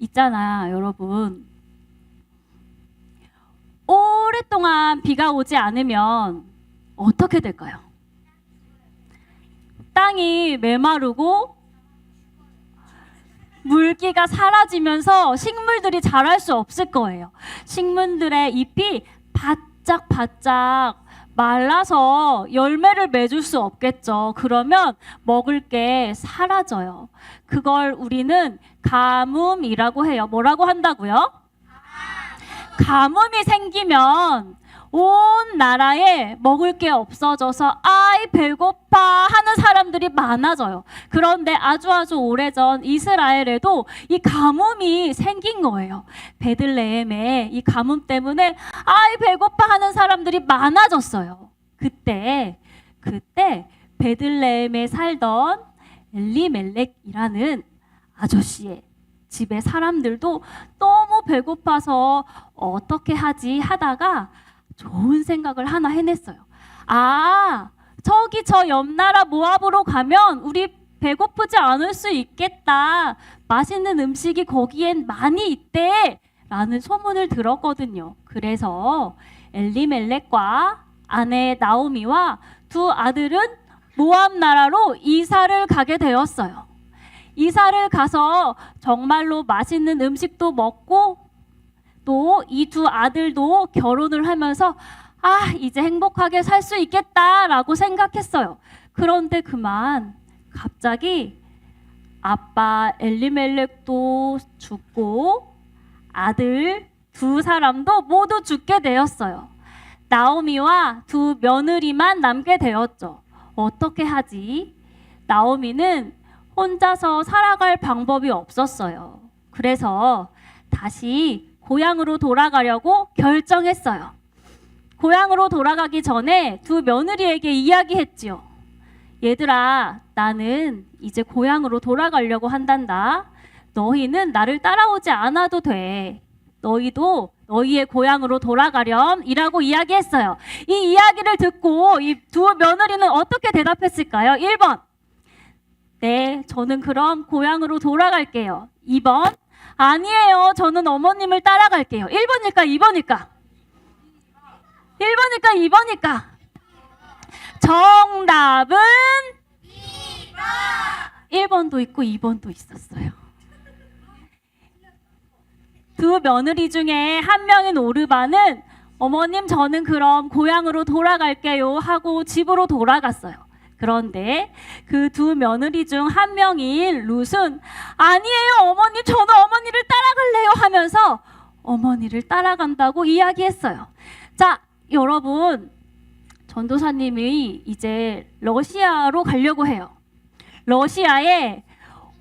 있잖아, 여러분. 오랫동안 비가 오지 않으면 어떻게 될까요? 땅이 메마르고 물기가 사라지면서 식물들이 자랄 수 없을 거예요. 식물들의 잎이 바짝바짝 말라서 열매를 맺을 수 없겠죠. 그러면 먹을 게 사라져요. 그걸 우리는 가뭄이라고 해요. 뭐라고 한다고요? 가뭄이 생기면 온 나라에 먹을 게 없어져서 아이 배고파 하는 사람들이 많아져요. 그런데 아주 오래전 이스라엘에도 이 가뭄이 생긴 거예요. 베들레헴에 이 가뭄 때문에 아이 배고파 하는 사람들이 많아졌어요. 그때 베들레헴에 살던 엘리멜렉이라는 아저씨의 집에 사람들도 너무 배고파서 어떻게 하지 하다가 좋은 생각을 하나 해냈어요. 저기 저 옆나라 모압으로 가면 우리 배고프지 않을 수 있겠다. 맛있는 음식이 거기엔 많이 있대. 라는 소문을 들었거든요. 그래서 엘리멜렉과 아내 나오미와 두 아들은 모압 나라로 이사를 가게 되었어요. 이사를 가서 정말로 맛있는 음식도 먹고 또 이 두 아들도 결혼을 하면서 이제 행복하게 살 수 있겠다라고 생각했어요. 그런데 그만 갑자기 아빠 엘리멜렉도 죽고 아들 두 사람도 모두 죽게 되었어요. 나오미와 두 며느리만 남게 되었죠. 어떻게 하지? 나오미는 혼자서 살아갈 방법이 없었어요. 그래서 다시 고향으로 돌아가려고 결정했어요. 고향으로 돌아가기 전에 두 며느리에게 이야기했지요. 얘들아, 나는 이제 고향으로 돌아가려고 한단다. 너희는 나를 따라오지 않아도 돼. 너희도 너희의 고향으로 돌아가렴 이라고 이야기했어요. 이 이야기를 듣고 이 두 며느리는 어떻게 대답했을까요? 1번, 네, 저는 그럼 고향으로 돌아갈게요. 2번, 아니에요, 저는 어머님을 따라갈게요. 1번일까 2번일까? 1번일까 2번일까? 정답은 1번도 있고 2번도 있었어요. 두 며느리 중에 한 명인 오르반은 어머님, 저는 그럼 고향으로 돌아갈게요 하고 집으로 돌아갔어요. 그런데 그 두 며느리 중 한 명인 룻은 아니에요, 어머니, 저는 어머니를 따라갈래요 하면서 어머니를 따라간다고 이야기했어요. 자, 여러분, 전도사님이 이제 러시아로 가려고 해요. 러시아에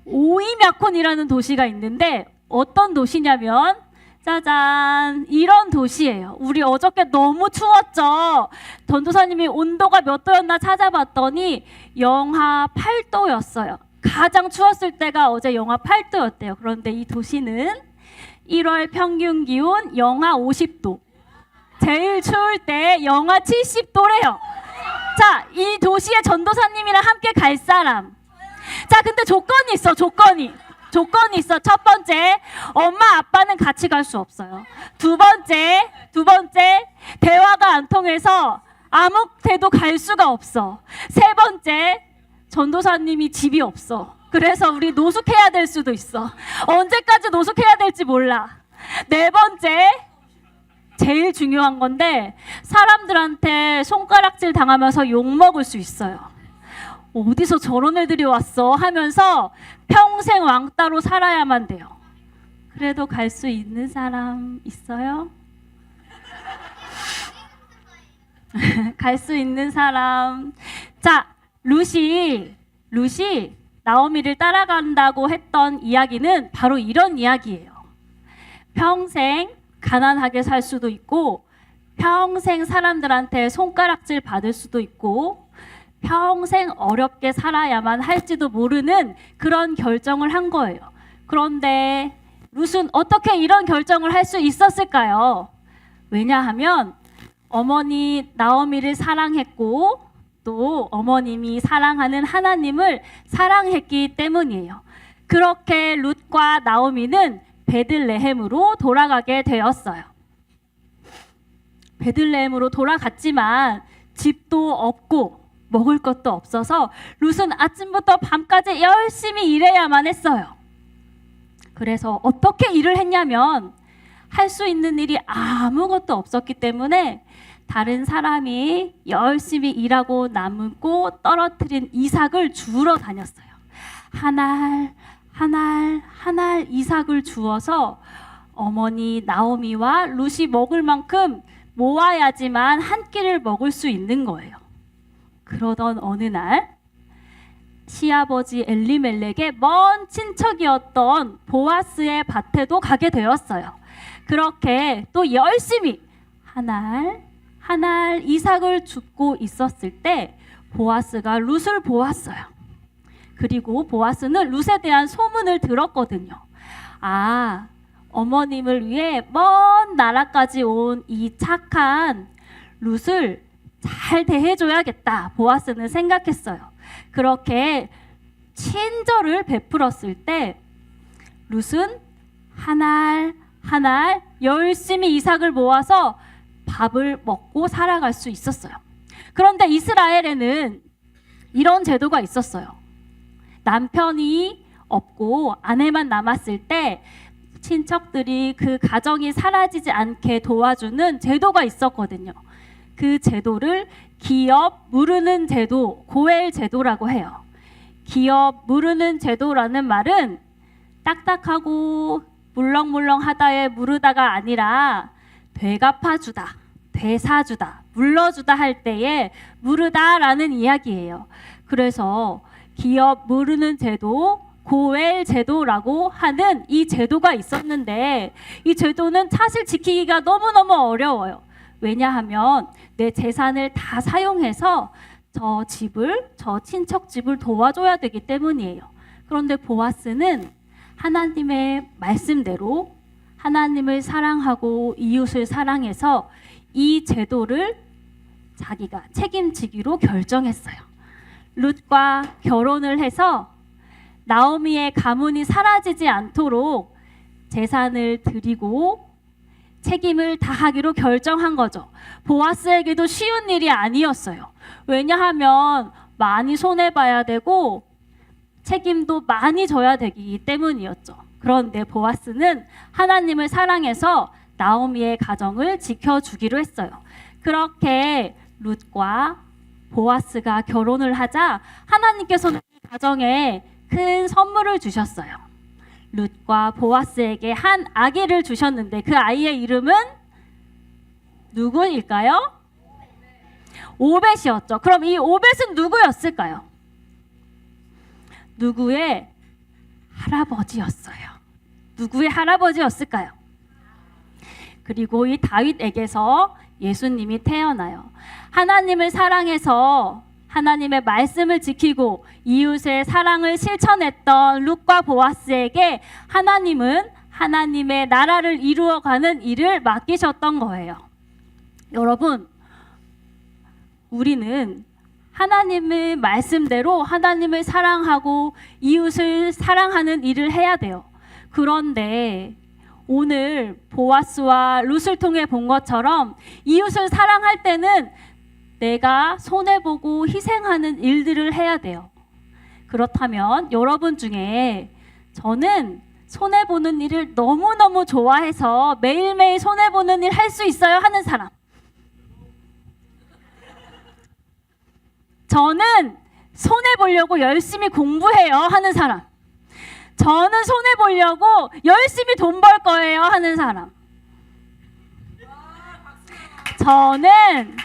오이мя콘이라는 도시가 있는데 어떤 도시냐면 짜잔, 이런 도시예요. 우리 어저께 너무 추웠죠. 전도사님이 온도가 몇 도였나 찾아봤더니 영하 8도였어요. 가장 추웠을 때가 어제 영하 8도였대요. 그런데 이 도시는 1월 평균 기온 영하 50도, 제일 추울 때 영하 70도래요. 자, 이 도시에 전도사님이랑 함께 갈 사람. 자, 근데 조건이 있어. 조건이 있어. 첫 번째, 엄마 아빠는 같이 갈 수 없어요. 두 번째, 대화가 안 통해서 아무 데도 갈 수가 없어. 세 번째, 전도사님이 집이 없어. 그래서 우리 노숙해야 될 수도 있어. 언제까지 노숙해야 될지 몰라. 네 번째, 제일 중요한 건데 사람들한테 손가락질 당하면서 욕먹을 수 있어요. 어디서 저런 애들이 왔어 하면서 평생 왕따로 살아야만 돼요. 그래도 갈 수 있는 사람 있어요? 갈 수 있는 사람. 자, 룻이 나오미를 따라간다고 했던 이야기는 바로 이런 이야기예요. 평생 가난하게 살 수도 있고 평생 사람들한테 손가락질 받을 수도 있고 평생 어렵게 살아야만 할지도 모르는 그런 결정을 한 거예요. 그런데 룻은 어떻게 이런 결정을 할 수 있었을까요? 왜냐하면 어머니 나오미를 사랑했고 또 어머님이 사랑하는 하나님을 사랑했기 때문이에요. 그렇게 룻과 나오미는 베들레헴으로 돌아가게 되었어요. 베들레헴으로 돌아갔지만 집도 없고 먹을 것도 없어서 룻은 아침부터 밤까지 열심히 일해야만 했어요. 그래서 어떻게 일을 했냐면 할 수 있는 일이 아무것도 없었기 때문에 다른 사람이 열심히 일하고 남고 떨어뜨린 이삭을 주우러 다녔어요. 한 알 이삭을 주워서 어머니 나오미와 룻이 먹을 만큼 모아야지만 한 끼를 먹을 수 있는 거예요. 그러던 어느 날 시아버지 엘리멜렉의 먼 친척이었던 보아스의 밭에도 가게 되었어요. 그렇게 또 열심히 한 알 이삭을 줍고 있었을 때 보아스가 룻을 보았어요. 그리고 보아스는 룻에 대한 소문을 들었거든요. 아, 어머님을 위해 먼 나라까지 온 이 착한 룻을 잘 대해줘야겠다. 보아스는 생각했어요. 그렇게 친절을 베풀었을 때 룻은 한 알 열심히 이삭을 모아서 밥을 먹고 살아갈 수 있었어요. 그런데 이스라엘에는 이런 제도가 있었어요. 남편이 없고 아내만 남았을 때 친척들이 그 가정이 사라지지 않게 도와주는 제도가 있었거든요. 그 제도를 기업 무르는 제도, 고엘 제도라고 해요. 기업 무르는 제도라는 말은 딱딱하고 물렁물렁하다에 무르다가 아니라 되갚아주다, 되사주다, 물러주다 할 때에 무르다라는 이야기예요. 그래서 기업 무르는 제도, 고엘 제도라고 하는 이 제도가 있었는데 이 제도는 사실 지키기가 너무너무 어려워요. 왜냐하면 내 재산을 다 사용해서 저 친척 집을 도와줘야 되기 때문이에요. 그런데 보아스는 하나님의 말씀대로 하나님을 사랑하고 이웃을 사랑해서 이 제도를 자기가 책임지기로 결정했어요. 룻과 결혼을 해서 나오미의 가문이 사라지지 않도록 재산을 드리고 책임을 다하기로 결정한 거죠. 보아스에게도 쉬운 일이 아니었어요. 왜냐하면 많이 손해봐야 되고 책임도 많이 져야 되기 때문이었죠. 그런데 보아스는 하나님을 사랑해서 나오미의 가정을 지켜주기로 했어요. 그렇게 룻과 보아스가 결혼을 하자 하나님께서는 가정에 큰 선물을 주셨어요. 룻과 보아스에게 한 아기를 주셨는데 그 아이의 이름은 누구일까요? 오벳이었죠. 그럼 이 오벳은 누구였을까요? 누구의 할아버지였어요. 누구의 할아버지였을까요? 그리고 이 다윗에게서 예수님이 태어나요. 하나님을 사랑해서 하나님의 말씀을 지키고 이웃의 사랑을 실천했던 룻과 보아스에게 하나님은 하나님의 나라를 이루어가는 일을 맡기셨던 거예요. 여러분, 우리는 하나님의 말씀대로 하나님을 사랑하고 이웃을 사랑하는 일을 해야 돼요. 그런데 오늘 보아스와 룻을 통해 본 것처럼 이웃을 사랑할 때는 내가 손해보고 희생하는 일들을 해야 돼요. 그렇다면 여러분 중에 저는 손해보는 일을 너무너무 좋아해서 매일매일 손해보는 일 할 수 있어요 하는 사람. 저는 손해보려고 열심히 공부해요 하는 사람. 저는 손해보려고 열심히 돈 벌 거예요 하는 사람. 저는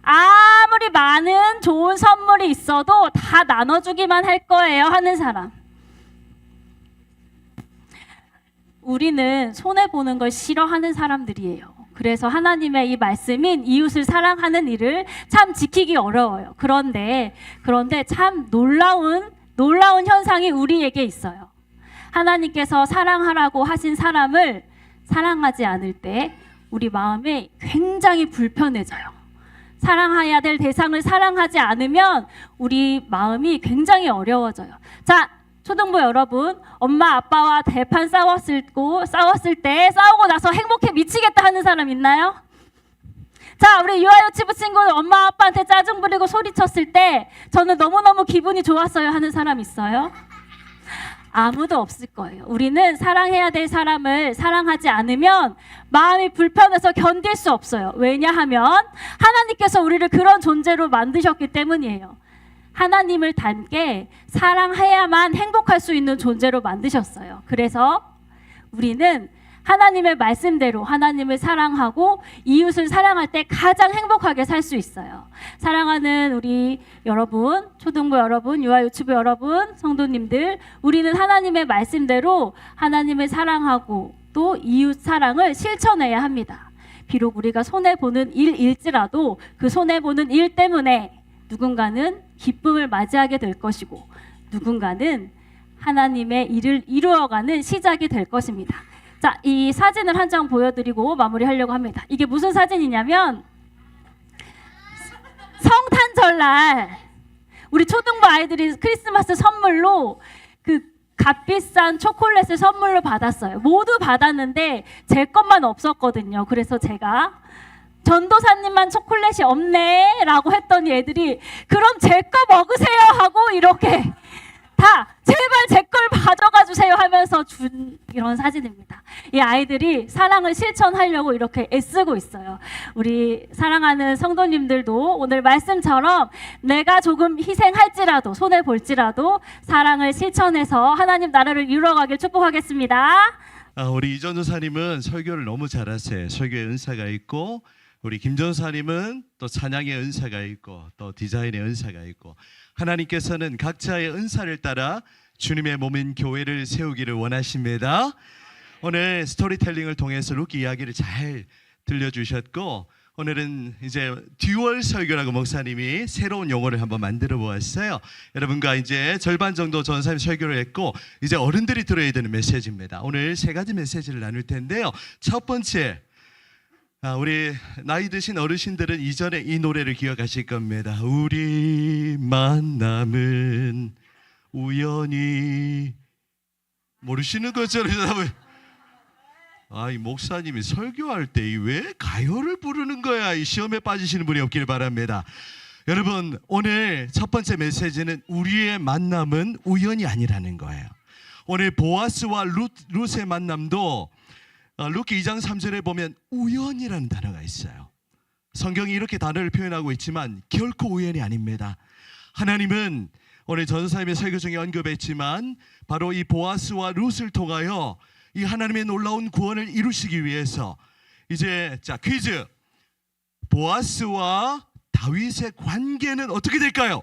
아무리 많은 좋은 선물이 있어도 다 나눠주기만 할 거예요 하는 사람. 우리는 손해보는 걸 싫어하는 사람들이에요. 그래서 하나님의 이 말씀인 이웃을 사랑하는 일을 참 지키기 어려워요. 그런데 참 놀라운 현상이 우리에게 있어요. 하나님께서 사랑하라고 하신 사람을 사랑하지 않을 때 우리 마음이 굉장히 불편해져요. 사랑해야 될 대상을 사랑하지 않으면 우리 마음이 굉장히 어려워져요. 자, 초등부 여러분, 엄마 아빠와 대판 싸웠을 때 싸우고 나서 행복해 미치겠다 하는 사람 있나요? 자, 우리 유아유치부 친구는 엄마 아빠한테 짜증 부리고 소리쳤을 때 저는 너무너무 기분이 좋았어요 하는 사람 있어요? 아무도 없을 거예요. 우리는 사랑해야 될 사람을 사랑하지 않으면 마음이 불편해서 견딜 수 없어요. 왜냐하면 하나님께서 우리를 그런 존재로 만드셨기 때문이에요. 하나님을 닮게 사랑해야만 행복할 수 있는 존재로 만드셨어요. 그래서 우리는 하나님의 말씀대로 하나님을 사랑하고 이웃을 사랑할 때 가장 행복하게 살 수 있어요. 사랑하는 우리 여러분, 초등부 여러분, 유아유치부 여러분, 성도님들, 우리는 하나님의 말씀대로 하나님을 사랑하고 또 이웃 사랑을 실천해야 합니다. 비록 우리가 손해보는 일일지라도 그 손해보는 일 때문에 누군가는 기쁨을 맞이하게 될 것이고 누군가는 하나님의 일을 이루어가는 시작이 될 것입니다. 자, 이 사진을 한 장 보여드리고 마무리하려고 합니다. 이게 무슨 사진이냐면 성탄절날 우리 초등부 아이들이 크리스마스 선물로 그 값비싼 초콜릿을 선물로 받았어요. 모두 받았는데 제 것만 없었거든요. 그래서 제가 전도사님만 초콜릿이 없네 라고 했더니 애들이 그럼 제 거 먹으세요 하고 이렇게 다 제발 제 걸 가져가 주세요 하면서 준 이런 사진입니다. 이 아이들이 사랑을 실천하려고 이렇게 애쓰고 있어요. 우리 사랑하는 성도님들도 오늘 말씀처럼 내가 조금 희생할지라도 손해볼지라도 사랑을 실천해서 하나님 나라를 이루어가길 축복하겠습니다. 우리 이전도사님은 설교를 너무 잘하세요. 설교의 은사가 있고 우리 김전사님은 또 찬양의 은사가 있고 또 디자인의 은사가 있고 하나님께서는 각자의 은사를 따라 주님의 몸인 교회를 세우기를 원하십니다. 오늘 스토리텔링을 통해서 루키 이야기를 잘 들려주셨고 오늘은 이제 듀얼 설교라고 목사님이 새로운 용어를 한번 만들어 보았어요. 여러분과 이제 절반 정도 전사님 설교를 했고 이제 어른들이 들어야 되는 메시지입니다. 오늘 세 가지 메시지를 나눌 텐데요. 첫 번째, 우리 나이 드신 어르신들은 이전에 이 노래를 기억하실 겁니다. 우리 만남은 우연히 모르시는 것처럼 이 목사님이 설교할 때 왜 가요를 부르는 거야? 이 시험에 빠지시는 분이 없기를 바랍니다. 여러분 오늘 첫 번째 메시지는 우리의 만남은 우연이 아니라는 거예요. 오늘 보아스와 룻의 만남도 루키 2장 3절에 보면 우연이라는 단어가 있어요. 성경이 이렇게 단어를 표현하고 있지만 결코 우연이 아닙니다. 하나님은 오늘 전도사님의 설교 중에 언급했지만 바로 이 보아스와 룻을 통하여 이 하나님의 놀라운 구원을 이루시기 위해서 이제 자 퀴즈, 보아스와 다윗의 관계는 어떻게 될까요?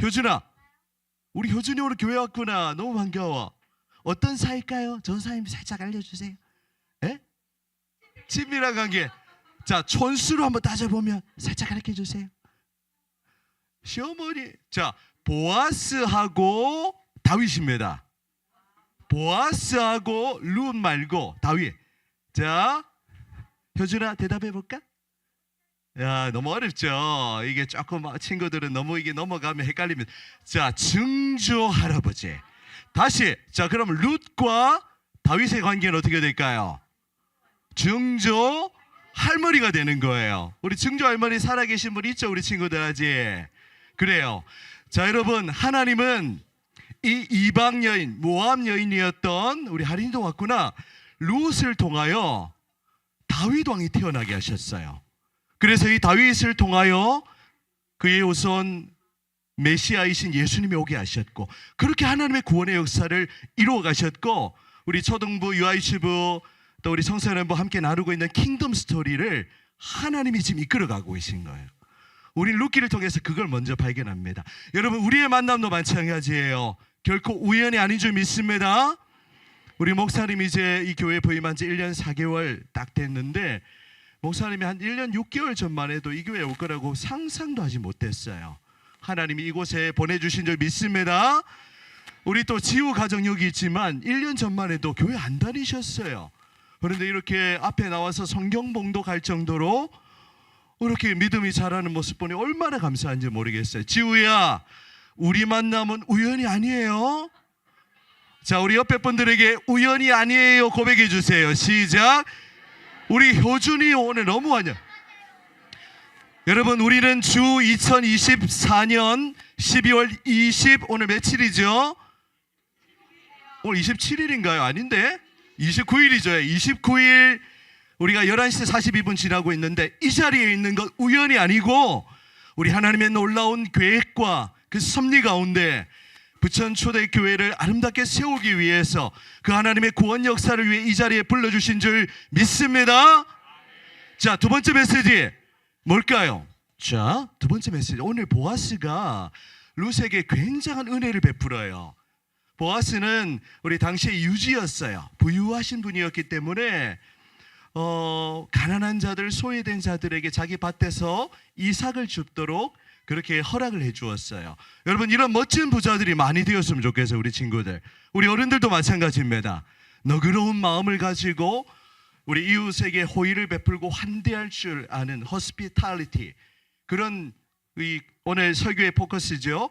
효준아, 우리 효준이 오늘 교회 왔구나. 너무 반가워. 어떤 사이일까요? 전사님 살짝 알려주세요. 예? 친밀한 관계. 자, 촌수로 한번 따져보면 살짝 가르쳐 주세요. 시어머니. 자, 보아스하고 다윗입니다. 보아스하고 룻 말고 다윗. 자, 효준아 대답해 볼까? 야, 너무 어렵죠. 이게 조금 친구들은 너무 이게 넘어가면 헷갈리면. 자, 증조 할아버지. 다시, 자 그럼 룻과 다윗의 관계는 어떻게 될까요? 증조 할머니가 되는 거예요. 우리 증조 할머니 살아계신 분 있죠? 우리 친구들 아직. 그래요. 자 여러분, 하나님은 이 이방 여인, 모압 여인이었던 우리 할인도 왔구나. 룻을 통하여 다윗 왕이 태어나게 하셨어요. 그래서 이 다윗을 통하여 그의 우선 메시아이신 예수님이 오게 하셨고 그렇게 하나님의 구원의 역사를 이루어 가셨고 우리 초등부, 유아유치부 또 우리 성서연부 함께 나누고 있는 킹덤 스토리를 하나님이 지금 이끌어가고 계신 거예요. 우리는 루키를 통해서 그걸 먼저 발견합니다. 여러분 우리의 만남도 마찬가지예요. 결코 우연이 아닌 줄 믿습니다. 우리 목사님이 이제 이 교회에 부임한 지 1년 4개월 딱 됐는데 목사님이 한 1년 6개월 전만 해도 이 교회에 올 거라고 상상도 하지 못했어요. 하나님이 이곳에 보내주신 줄 믿습니다. 우리 또 지우 가정 여기 있지만 1년 전만 해도 교회 안 다니셨어요. 그런데 이렇게 앞에 나와서 성경 봉독할 정도로 이렇게 믿음이 자라는 모습 보니 얼마나 감사한지 모르겠어요. 지우야, 우리 만남은 우연이 아니에요. 자, 우리 옆에 분들에게 우연이 아니에요 고백해 주세요. 시작. 우리 효준이 오늘 너무 환영. 여러분, 우리는 주 2024년 12월 20 오늘 며칠이죠? 오늘 27일인가요? 아닌데? 29일이죠. 29일 우리가 11시 42분 지나고 있는데 이 자리에 있는 것 우연이 아니고 우리 하나님의 놀라운 계획과 그 섭리 가운데 부천 초대교회를 아름답게 세우기 위해서 그 하나님의 구원 역사를 위해 이 자리에 불러주신 줄 믿습니다. 자, 두 번째 메시지 뭘까요? 자, 두 번째 메시지. 오늘 보아스가 룻에게 굉장한 은혜를 베풀어요. 보아스는 우리 당시의 유지였어요. 부유하신 분이었기 때문에 가난한 자들, 소외된 자들에게 자기 밭에서 이삭을 줍도록 그렇게 허락을 해 주었어요. 여러분, 이런 멋진 부자들이 많이 되었으면 좋겠어요. 우리 친구들, 우리 어른들도 마찬가지입니다. 너그러운 마음을 가지고 우리 이웃에게 호의를 베풀고 환대할 줄 아는 hospitality, 그런 오늘 설교의 포커스죠.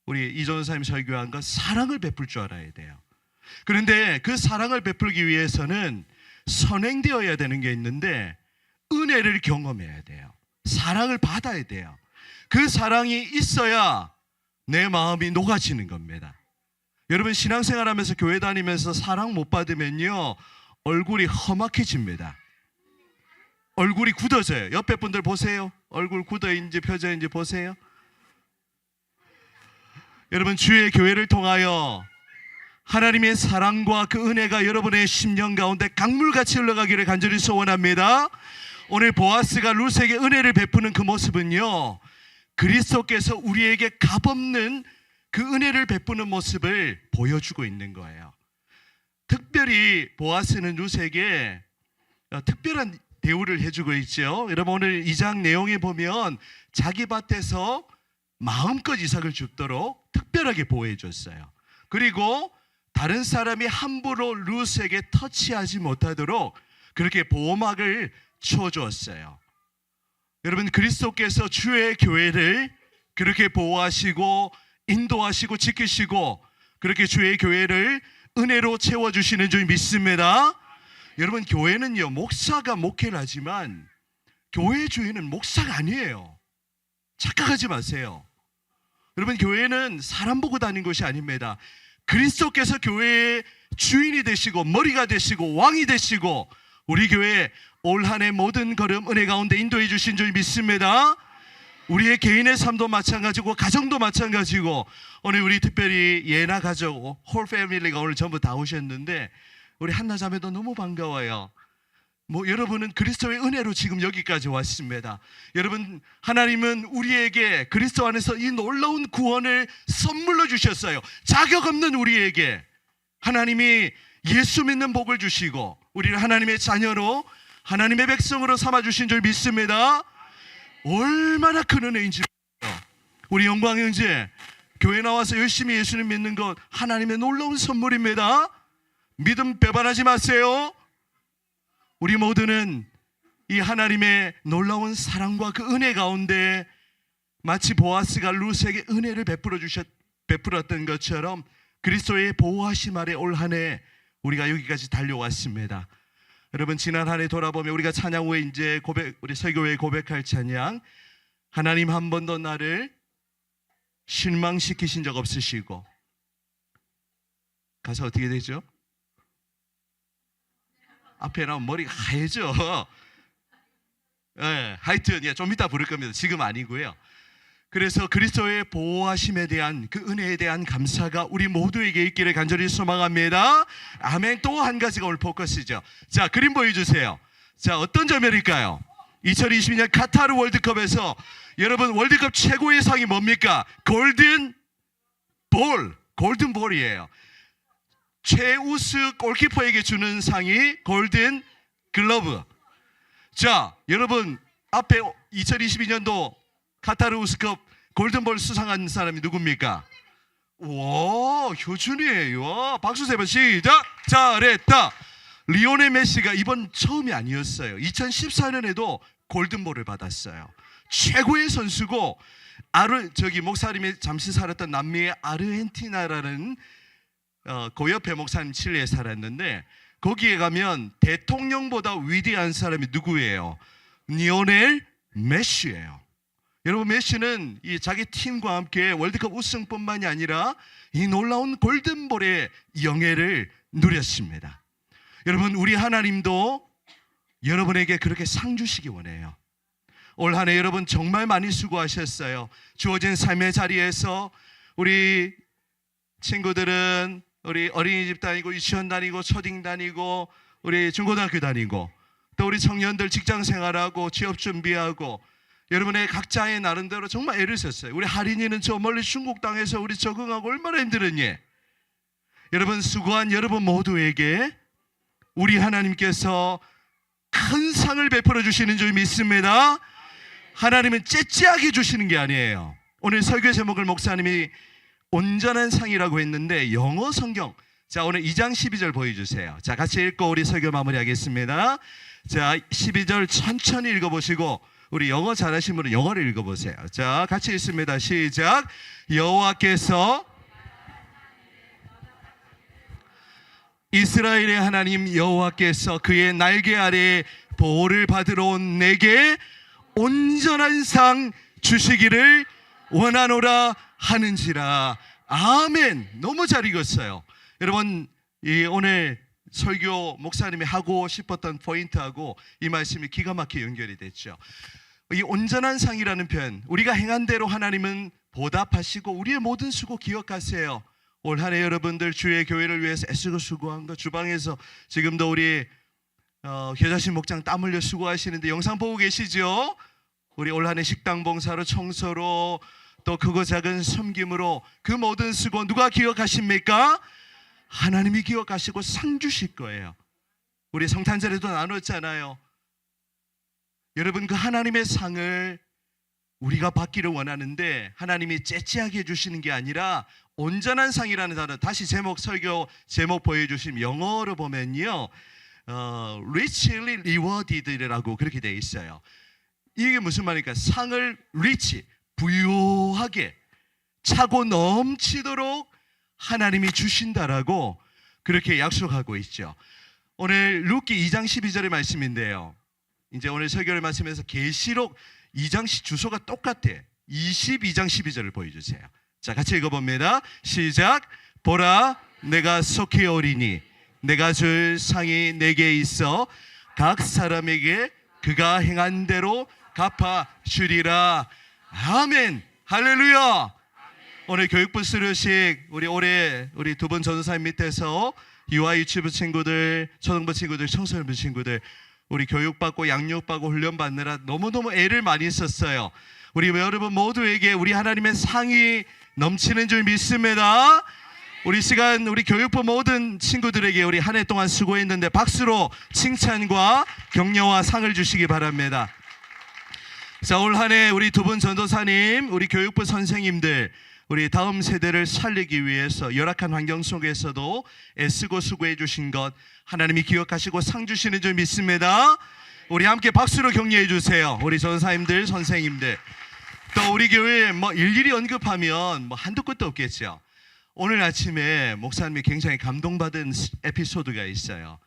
우리 이존 선생님 설교한 것, 사랑을 베풀 줄 알아야 돼요. 그런데 그 사랑을 베풀기 위해서는 선행되어야 되는 게 있는데 은혜를 경험해야 돼요. 사랑을 받아야 돼요. 그 사랑이 있어야 내 마음이 녹아지는 겁니다. 여러분, 신앙생활하면서 교회 다니면서 사랑 못 받으면요 얼굴이 험악해집니다. 얼굴이 굳어져요. 옆에 분들 보세요. 얼굴 굳어있는지 펴져있는지 보세요. 여러분, 주의 교회를 통하여 하나님의 사랑과 그 은혜가 여러분의 심령 가운데 강물같이 흘러가기를 간절히 소원합니다. 오늘 보아스가 룻에게 은혜를 베푸는 그 모습은요, 그리스도께서 우리에게 값없는 그 은혜를 베푸는 모습을 보여주고 있는 거예요. 특별히 보아스는 룻에게 특별한 대우를 해주고 있죠. 여러분, 오늘 2장 내용에 보면 자기 밭에서 마음껏 이삭을 줍도록 특별하게 보호해 줬어요. 그리고 다른 사람이 함부로 룻에게 터치하지 못하도록 그렇게 보호막을 쳐주었어요. 여러분, 그리스도께서 주의 교회를 그렇게 보호하시고 인도하시고 지키시고 그렇게 주의 교회를 은혜로 채워주시는 줄 믿습니다. 여러분, 교회는요 목사가 목회를 하지만 교회 주인은 목사가 아니에요. 착각하지 마세요. 여러분, 교회는 사람 보고 다닌 것이 아닙니다. 그리스도께서 교회의 주인이 되시고 머리가 되시고 왕이 되시고 우리 교회 올 한 해 모든 걸음 은혜 가운데 인도해 주신 줄 믿습니다. 우리의 개인의 삶도 마찬가지고 가정도 마찬가지고 오늘 우리 특별히 예나 가족 홀 패밀리가 오늘 전부 다 오셨는데 우리 한나 자매도 너무 반가워요. 여러분은 그리스도의 은혜로 지금 여기까지 왔습니다. 여러분, 하나님은 우리에게 그리스도 안에서 이 놀라운 구원을 선물로 주셨어요. 자격 없는 우리에게 하나님이 예수 믿는 복을 주시고 우리를 하나님의 자녀로 하나님의 백성으로 삼아주신 줄 믿습니다. 얼마나 큰 은혜인지 몰라요. 우리 영광 형제, 교회 나와서 열심히 예수님 믿는 것 하나님의 놀라운 선물입니다. 믿음 배반하지 마세요. 우리 모두는 이 하나님의 놀라운 사랑과 그 은혜 가운데 마치 보아스가 룻에게 은혜를 베풀었던 것처럼 그리스도의 보호하심 아래 올 한 해 우리가 여기까지 달려왔습니다. 여러분, 지난 한 해 돌아보면 우리가 찬양 후에 이제 우리 설교회에 고백할 찬양, 하나님 한 번도 나를 실망시키신 적 없으시고, 가사 어떻게 되죠? 앞에 나오면 머리가 하얘져. 하여튼 좀 이따 부를 겁니다. 지금 아니고요. 그래서 그리스도의 보호하심에 대한 그 은혜에 대한 감사가 우리 모두에게 있기를 간절히 소망합니다. 아멘. 또 한 가지가 오늘 포커스죠. 자, 그림 보여주세요. 자, 어떤 점일까요? 2022년 카타르 월드컵에서 여러분, 월드컵 최고의 상이 뭡니까? 골든볼이에요. 최우수 골키퍼에게 주는 상이 골든 글러브. 자, 여러분, 앞에 2022년도 카타르 우스컵 골든볼 수상한 사람이 누굽니까? 와, 효준이에요. 박수 세 번 시작. 잘했다. 리오넬 메시가 이번 처음이 아니었어요. 2014년에도 골든볼을 받았어요. 최고의 선수고 저기 목사님이 잠시 살았던 남미의 아르헨티나라는 그 옆에 목사님 칠레에 살았는데, 거기에 가면 대통령보다 위대한 사람이 누구예요? 리오넬 메시예요. 여러분, 메시는 이 자기 팀과 함께 월드컵 우승뿐만이 아니라 이 놀라운 골든볼의 영예를 누렸습니다. 여러분, 우리 하나님도 여러분에게 그렇게 상 주시기 원해요. 올 한 해 여러분 정말 많이 수고하셨어요. 주어진 삶의 자리에서 우리 친구들은 우리 어린이집 다니고 유치원 다니고 초딩 다니고 우리 중고등학교 다니고 또 우리 청년들 직장 생활하고 취업 준비하고 여러분의 각자의 나름대로 정말 애를 썼어요. 우리 할인이는 저 멀리 중국 땅에서 우리 적응하고 얼마나 힘들었니? 여러분, 수고한 여러분 모두에게 우리 하나님께서 큰 상을 베풀어 주시는 줄 믿습니다. 하나님은 째째하게 주시는 게 아니에요. 오늘 설교 제목을 목사님이 온전한 상이라고 했는데 영어 성경, 자 오늘 2장 12절 보여주세요. 자 같이 읽고 우리 설교 마무리하겠습니다. 자 12절 천천히 읽어보시고 우리 영어 잘하시는 분은 영어를 읽어보세요. 자 같이 읽습니다. 시작. 여호와께서 이스라엘의 하나님 여호와께서 그의 날개 아래 보호를 받으러 온 내게 온전한 상 주시기를 원하노라 하는지라. 아멘. 너무 잘 읽었어요. 여러분, 오늘 설교 목사님이 하고 싶었던 포인트하고 이 말씀이 기가 막히게 연결이 됐죠. 이 온전한 상이라는 표현, 우리가 행한 대로 하나님은 보답하시고 우리의 모든 수고 기억하세요. 올 한 해 여러분들 주의 교회를 위해서 애쓰고 수고한 거, 주방에서 지금도 우리 효자신 목장 땀 흘려 수고하시는데 영상 보고 계시죠? 우리 올 한 해 식당 봉사로, 청소로, 또 크고 작은 섬김으로 그 모든 수고 누가 기억하십니까? 하나님이 기억하시고 상 주실 거예요. 우리 성탄절에도 나눴잖아요. 여러분, 그 하나님의 상을 우리가 받기를 원하는데 하나님이 째째하게 해주시는 게 아니라 온전한 상이라는 단어, 다시 설교 제목 보여주시면 영어로 보면요, richly rewarded라고 그렇게 되어 있어요. 이게 무슨 말입니까? 상을 rich, 부유하게 차고 넘치도록 하나님이 주신다라고 그렇게 약속하고 있죠. 오늘 룻기 2장 12절의 말씀인데요, 이제 오늘 설교를 말씀해서 계시록 2장 주소가 똑같아. 22장 12절을 보여주세요. 자 같이 읽어봅니다. 시작. 보라 내가 속히 오리니 내가 줄 상이 내게 있어 각 사람에게 그가 행한 대로 갚아 주리라. 아멘. 할렐루야. 오늘 교육부 수료식 우리 올해 우리 두 분 전도사님 밑에서 유아 유치부 친구들, 초등부 친구들, 청소년부 친구들 우리 교육받고 양육받고 훈련받느라 너무너무 애를 많이 썼어요. 우리 여러분 모두에게 우리 하나님의 상이 넘치는 줄 믿습니다. 우리 시간 우리 교육부 모든 친구들에게 우리 한 해 동안 수고했는데 박수로 칭찬과 격려와 상을 주시기 바랍니다. 자, 올 한 해 우리 두 분 전도사님, 우리 교육부 선생님들, 우리 다음 세대를 살리기 위해서 열악한 환경 속에서도 애쓰고 수고해 주신 것 하나님이 기억하시고 상 주시는 줄 믿습니다. 우리 함께 박수로 격려해 주세요. 우리 전사님들, 선생님들. 또 우리 교회 일일이 언급하면 한두 끝도 없겠죠. 오늘 아침에 목사님이 굉장히 감동받은 에피소드가 있어요.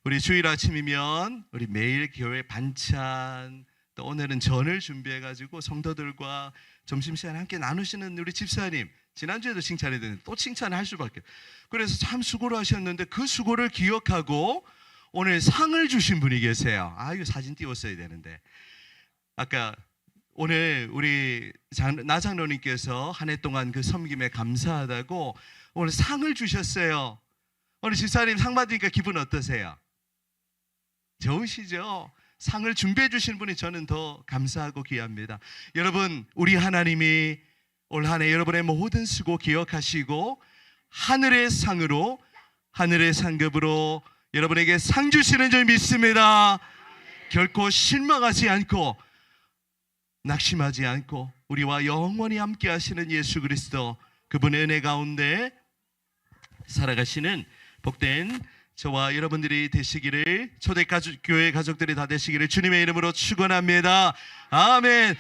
우리 주일 아침이면 우리 매일 교회 반찬, 또 오늘은 전을 준비해가지고 성도들과 점심시간에 함께 나누시는 우리 집사님, 지난주에도 칭찬해드렸는데 또 칭찬할 수밖에. 그래서 참 수고를 하셨는데 그 수고를 기억하고 오늘 상을 주신 분이 계세요. 이거 사진 띄웠어야 되는데. 아까 오늘 우리 나장로님께서 한 해 동안 그 섬김에 감사하다고 오늘 상을 주셨어요. 오늘 집사님 상 받으니까 기분 어떠세요? 좋으시죠? 상을 준비해 주신 분이 저는 더 감사하고 귀합니다. 여러분, 우리 하나님이 올 한 해 여러분의 모든 수고 기억하시고 하늘의 상으로, 하늘의 상급으로 여러분에게 상 주시는 줄 믿습니다. 결코 실망하지 않고 낙심하지 않고 우리와 영원히 함께 하시는 예수 그리스도, 그분의 은혜 가운데 살아가시는 복된 저와 여러분들이 되시기를, 초대교회 가족들이 다 되시기를 주님의 이름으로 축원합니다. 아멘.